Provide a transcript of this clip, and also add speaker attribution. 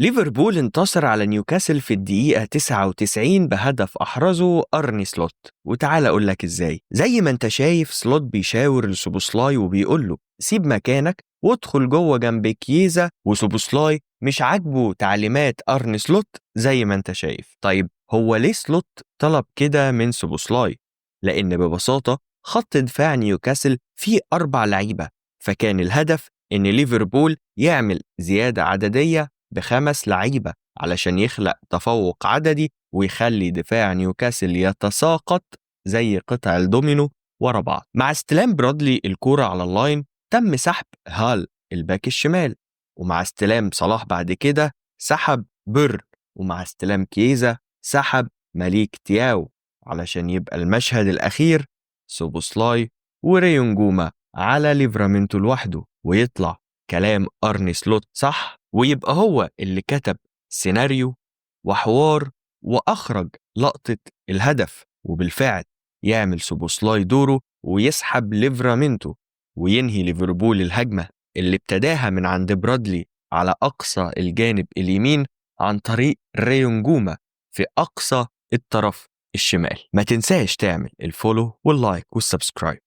Speaker 1: ليفربول انتصر على نيوكاسل في الدقيقة 99 بهدف أحرزه أرني سلوت. وتعال أقول لك إزاي. زي ما أنت شايف سلوت بيشاور لسوبوسلاي وبيقول له سيب مكانك وادخل جوه جنب كيزا، وسوبوسلاي مش عاجبه تعليمات أرني سلوت زي ما أنت شايف. طيب هو ليه سلوت طلب كده من سوبوسلاي؟ لأن ببساطة خط دفاع نيوكاسل فيه 4 لعيبة، فكان الهدف إن ليفربول يعمل زيادة عددية ب5 لعيبة علشان يخلق تفوق عددي ويخلي دفاع نيوكاسل يتساقط زي قطع الدومينو ورا بعض. مع استلام برادلي الكرة على اللاين تم سحب هال الباك الشمال، ومع استلام صلاح بعد كده سحب بر، ومع استلام كيزا سحب مليك تياو، علشان يبقى المشهد الأخير سوبوسلاي وريونجوما على ليفرامينتو لوحده، ويطلع كلام أرني سلوت صح، ويبقى هو اللي كتب سيناريو وحوار وأخرج لقطة الهدف. وبالفعل يعمل سوبوسلاي دوره ويسحب ليفرامينتو وينهي ليفربول الهجمة اللي ابتداها من عند برادلي على أقصى الجانب اليمين عن طريق ريونجوما في أقصى الطرف الشمال. ما تنساش تعمل الفولو واللايك والسبسكرايب.